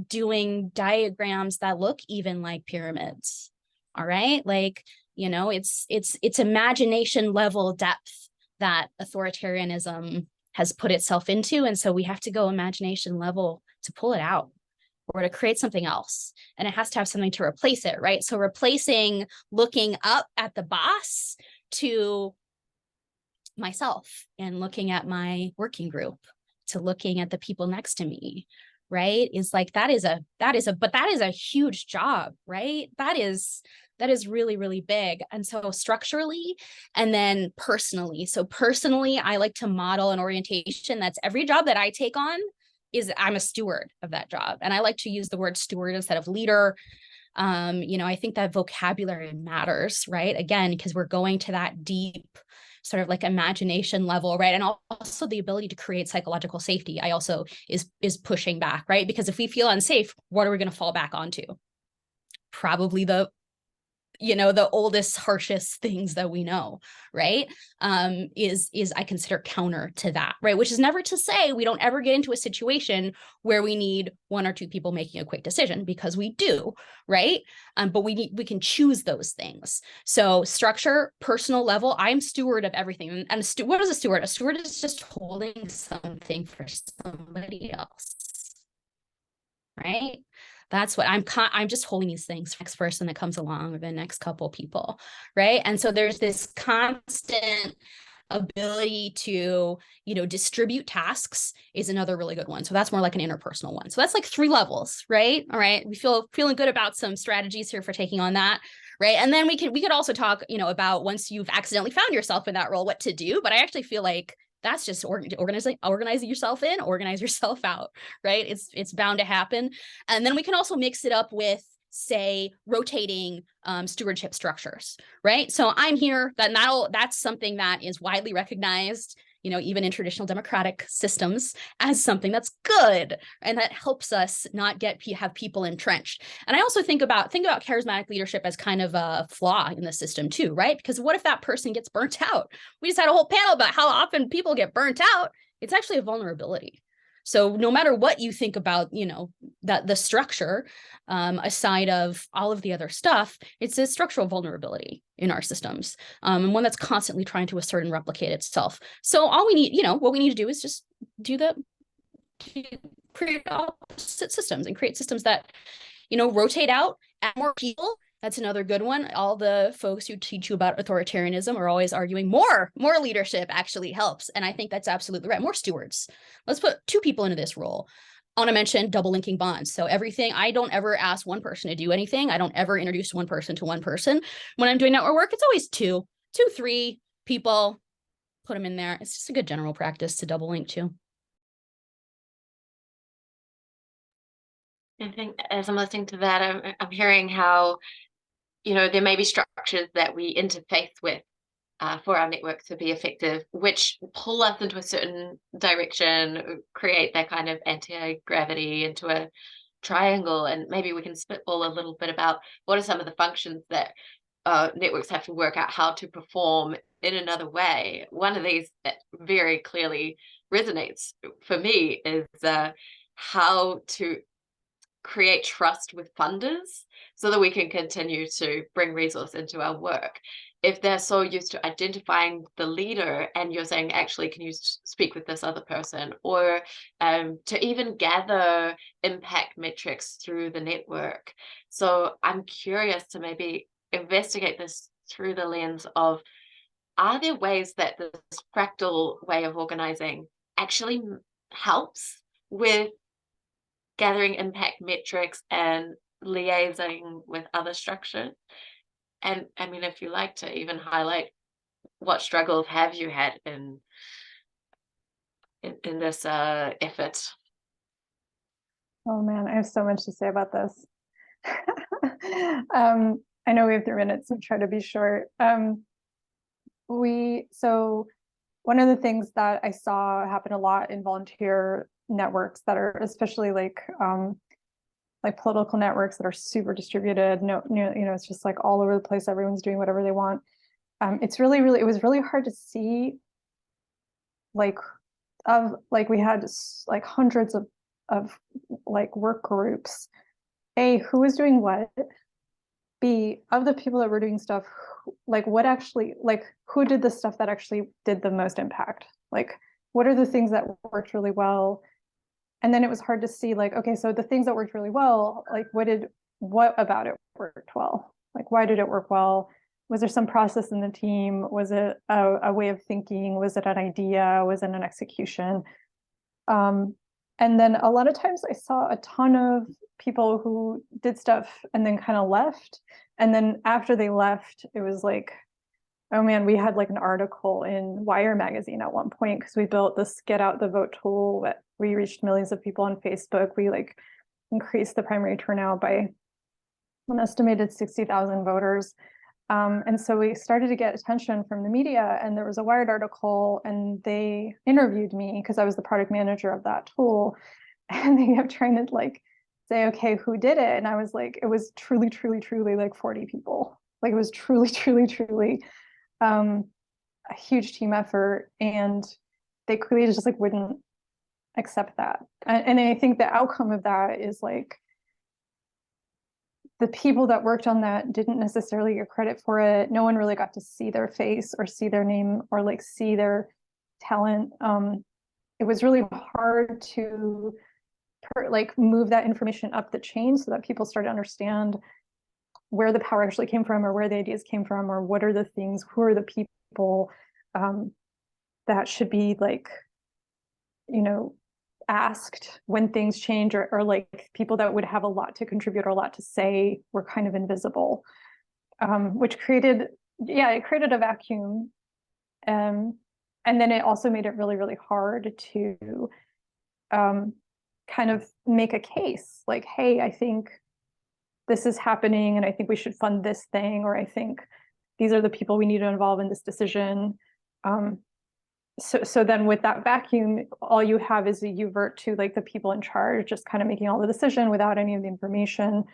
doing diagrams that look even like pyramids. All right. Like, it's imagination level depth that authoritarianism has put itself into. And so we have to go imagination level to pull it out or to create something else. And it has to have something to replace it, right? So replacing looking up at the boss to myself and looking at my working group to looking at the people next to me, right? Is like, that is a huge job, right? That is really, really big. And so structurally and then personally. So personally, I like to model an orientation that's every job that I take on I'm a steward of that job. And I like to use the word steward instead of leader. I think that vocabulary matters, right? Again, because we're going to that deep sort of like imagination level, right? And also the ability to create psychological safety, I also is pushing back, right? Because if we feel unsafe, what are we going to fall back onto? Probably the oldest, harshest things that we know, right? Is I consider counter to that, right? Which is never to say we don't ever get into a situation where we need one or two people making a quick decision, because we do, right? But we can choose those things. So structure, personal level, I'm steward of everything. And what is a steward? A steward is just holding something for somebody else, right? That's what I'm just holding these things for the next person that comes along or the next couple people, right? And so there's this constant ability to, distribute tasks is another really good one. So that's more like an interpersonal one. So that's like 3 levels, right? All right. We feeling good about some strategies here for taking on that, right? And then we could also talk, about once you've accidentally found yourself in that role, what to do. But I actually feel like that's just organizing yourself in, organize yourself out, right? It's bound to happen. And then we can also mix it up with, say, rotating stewardship structures, right? So I'm here, that's something that is widely recognized, even in traditional democratic systems, as something that's good and that helps us not have people entrenched. And I also think about charismatic leadership as kind of a flaw in the system too, right? Because what if that person gets burnt out? We just had a whole panel about how often people get burnt out. It's actually a vulnerability. So no matter what you think about, that the structure, aside of all of the other stuff, it's a structural vulnerability in our systems, and one that's constantly trying to assert and replicate itself. So all we need, what we need to do is just create opposite systems and create systems that, rotate out, add more people. That's another good one. All the folks who teach you about authoritarianism are always arguing more leadership actually helps. And I think that's absolutely right. More stewards. Let's put 2 people into this role. want to mention double linking bonds. So everything, I don't ever ask one person to do anything. I don't ever introduce one person to one person. When I'm doing network work, it's always two, 3 people, put them in there. It's just a good general practice to double link too. I think as I'm listening to that, I'm hearing how, there may be structures that we interface with for our network to be effective, which pull us into a certain direction, create that kind of anti-gravity into a triangle. And maybe we can spitball a little bit about what are some of the functions that networks have to work out how to perform in another way. One of these that very clearly resonates for me is how to create trust with funders so that we can continue to bring resource into our work. If they're so used to identifying the leader and you're saying, actually, can you speak with this other person, or to even gather impact metrics through the network. So I'm curious to maybe investigate this through the lens of, are there ways that this fractal way of organizing actually helps with gathering impact metrics and liaising with other structures? And I mean, if you like to even highlight what struggles have you had in this effort? Oh man, I have so much to say about this. I know we have 3 minutes, so try to be short. So one of the things that I saw happen a lot in volunteer networks that are especially like political networks that are super distributed. It's just like all over the place. Everyone's doing whatever they want. It was really hard to see we had like hundreds of like work groups. A, who was doing what? B, of the people that were doing stuff, like what actually, like who did the stuff that actually did the most impact? Like, what are the things that worked really well? And then it was hard to see, like, okay, so the things that worked really well, like what about it worked well? Like, why did it work well? Was there some process in the team? Was it a way of thinking? Was it an idea? Was it an execution? And then a lot of times I saw a ton of people who did stuff and then kind of left. And then after they left, it was like, oh man, we had like an article in Wire magazine at one point because we built this get out the vote tool. We reached millions of people on Facebook. We like increased the primary turnout by an estimated 60,000 voters. And so we started to get attention from the media, and there was a Wired article and they interviewed me because I was the product manager of that tool. And they kept trying to like say, okay, who did it? And I was like, it was truly, truly, truly like 40 people. Like it was truly, truly, truly a huge team effort. And they clearly just like wouldn't accept that. And I think the outcome of that is like, the people that worked on that didn't necessarily get credit for it. No one really got to see their face or see their name or like see their talent. It was really hard to move that information up the chain so that people started to understand where the power actually came from, or where the ideas came from, or what are the things, who are the people that should be like, asked when things change, or like people that would have a lot to contribute or a lot to say were kind of invisible, which created a vacuum. And then it also made it really, really hard to kind of make a case like, hey, I think this is happening and I think we should fund this thing, or I think these are the people we need to involve in this decision. So then with that vacuum, all you have is you revert to like the people in charge just kind of making all the decision without any of the information.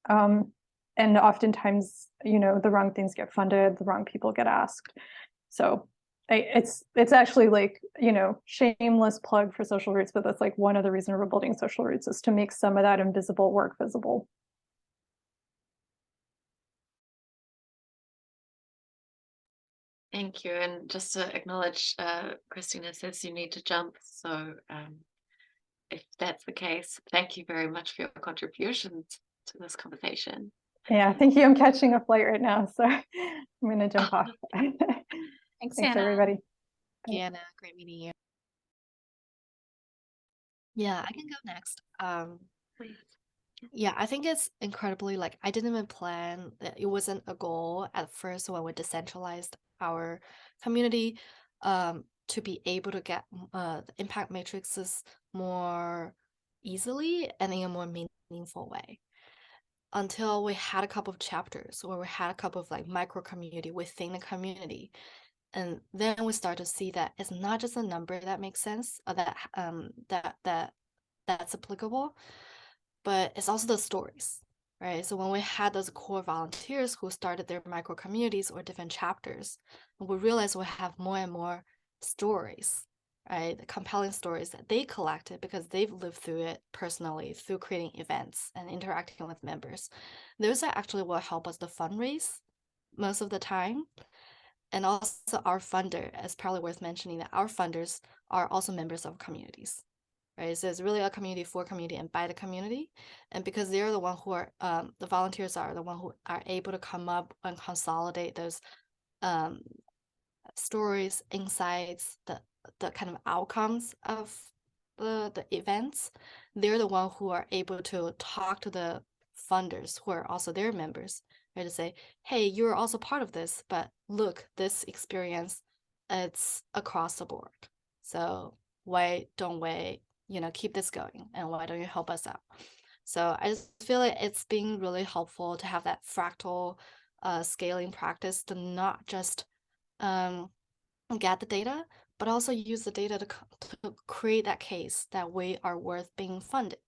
And oftentimes, the wrong things get funded, the wrong people get asked. So it's actually like, shameless plug for Social Roots, but that's like one of the reasons we're building Social Roots, is to make some of that invisible work visible. Thank you. And just to acknowledge, Christina says you need to jump. So if that's the case, thank you very much for your contributions to this conversation. Yeah, thank you. I'm catching a flight right now, so I'm going to jump off. Thanks, Thanks, everybody. Anna, great meeting you. Yeah, I can go next. Please. Yeah, I think it's incredibly like I didn't even plan that it wasn't a goal at first when we decentralized our community to be able to get the impact matrices more easily and in a more meaningful way. Until we had a couple of chapters where we had a couple of like micro community within the community. And then we start to see that it's not just a number that makes sense or that's applicable, but it's also the stories, right? So when we had those core volunteers who started their micro communities or different chapters, we realized we have more and more stories, right? The compelling stories that they collected because they've lived through it personally through creating events and interacting with members. Those are actually what help us to fundraise most of the time. And also our funder, it's probably worth mentioning that our funders are also members of communities, right? So it's really a community for community and by the community. And because they're the one who are, the volunteers are the one who are able to come up and consolidate those stories, insights, the kind of outcomes of the events, they're the one who are able to talk to the funders who are also their members, right? To say, hey, you're also part of this, but look, this experience, it's across the board. So why don't we, keep this going? And why don't you help us out? So I just feel like it's been really helpful to have that fractal scaling practice to not just get the data, but also use the data to create that case that we are worth being funded.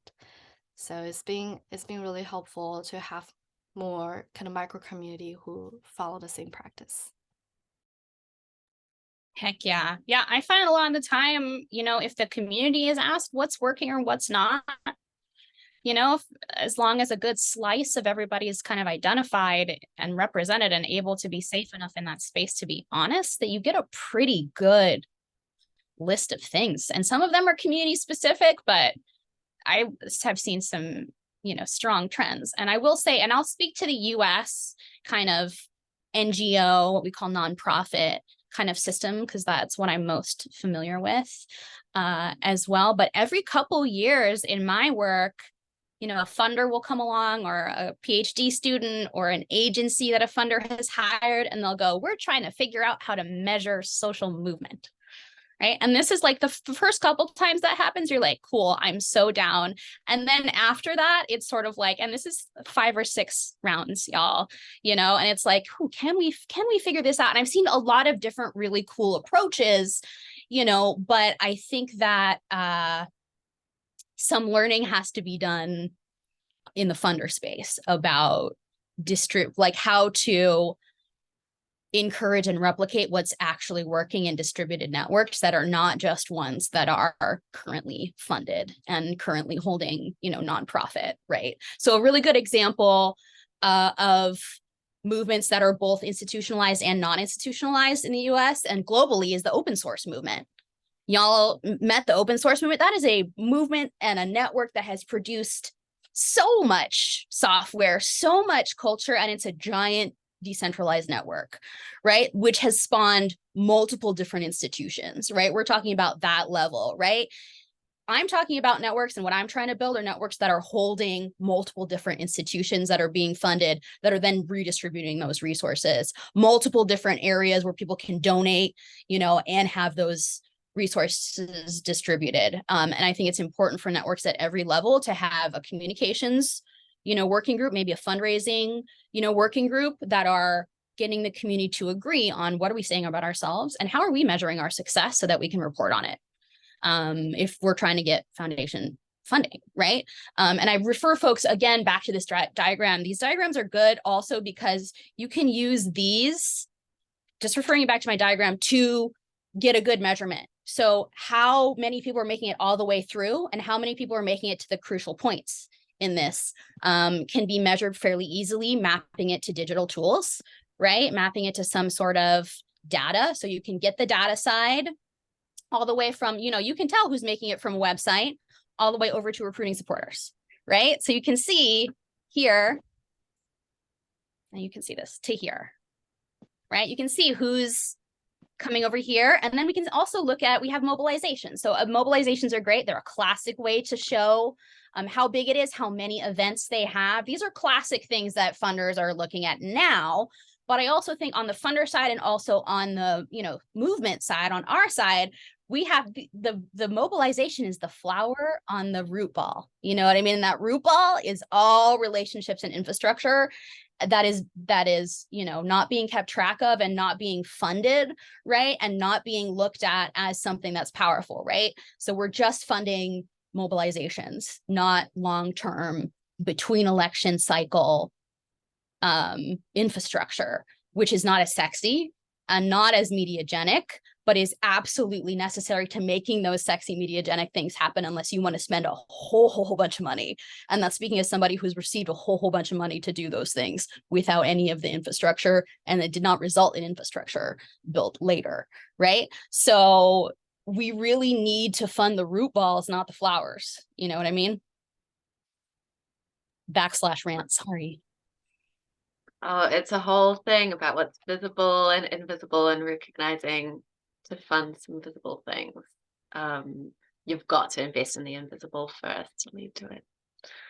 So it's been really helpful to have more kind of micro community who follow the same practice. Heck yeah. Yeah, I find a lot of the time, if the community is asked what's working or what's not, as long as a good slice of everybody is kind of identified and represented and able to be safe enough in that space to be honest, that you get a pretty good list of things. And some of them are community specific, but I have seen some, strong trends. And I will say, and I'll speak to the US kind of NGO, what we call nonprofit kind of system, because that's what I'm most familiar with as well. But every couple years in my work, a funder will come along or a PhD student or an agency that a funder has hired, and they'll go, we're trying to figure out how to measure social movement. Right. And this is like the first couple times that happens, you're like, cool, I'm so down. And then after that, it's sort of like, and this is 5 or 6 rounds, y'all, and it's like, can we figure this out? And I've seen a lot of different really cool approaches, but I think that some learning has to be done in the funder space about how to encourage and replicate what's actually working in distributed networks that are not just ones that are currently funded and currently holding, nonprofit, right? So a really good example of movements that are both institutionalized and non-institutionalized in the US and globally is the open source movement. Y'all met the open source movement. That is a movement and a network that has produced so much software, so much culture, and it's a giant decentralized network, right? Which has spawned multiple different institutions, right? We're talking about that level, right? I'm talking about networks, and what I'm trying to build are networks that are holding multiple different institutions that are being funded, that are then redistributing those resources, multiple different areas where people can donate, and have those resources distributed. And I think it's important for networks at every level to have a communications working group, maybe a fundraising, working group that are getting the community to agree on what are we saying about ourselves and how are we measuring our success so that we can report on it if we're trying to get foundation funding, right? And I refer folks again back to this diagram. These diagrams are good also because you can use these, just referring you back to my diagram, to get a good measurement. So how many people are making it all the way through and how many people are making it to the crucial points in this can be measured fairly easily, mapping it to digital tools, right? Mapping it to some sort of data. So you can get the data side all the way from, you can tell who's making it from a website all the way over to recruiting supporters, right? So you can see here, and you can see this to here, right? You can see who's coming over here. And then we can also look at, we have mobilizations. So mobilizations are great. They're a classic way to show how big it is, how many events they have. These are classic things that funders are looking at now. But I also think on the funder side and also on the, you know, movement side, on our side, we have the mobilization is the flower on the root ball. You know what I mean? And that root ball is all relationships and infrastructure that is, you know, not being kept track of and not being funded, right? And not being looked at as something that's powerful, right? So we're just funding mobilizations, not long-term between election cycle infrastructure, which is not as sexy and not as mediagenic, but is absolutely necessary to making those sexy mediagenic things happen unless you want to spend a whole bunch of money. And that's speaking as somebody who's received a whole bunch of money to do those things without any of the infrastructure, and it did not result in infrastructure built later, right? So we really need to fund the root balls, not the flowers. You know what I mean? /rant, sorry. Oh, it's a whole thing about what's visible and invisible and recognizing to fund some visible things. You've got to invest in the invisible first to lead to it.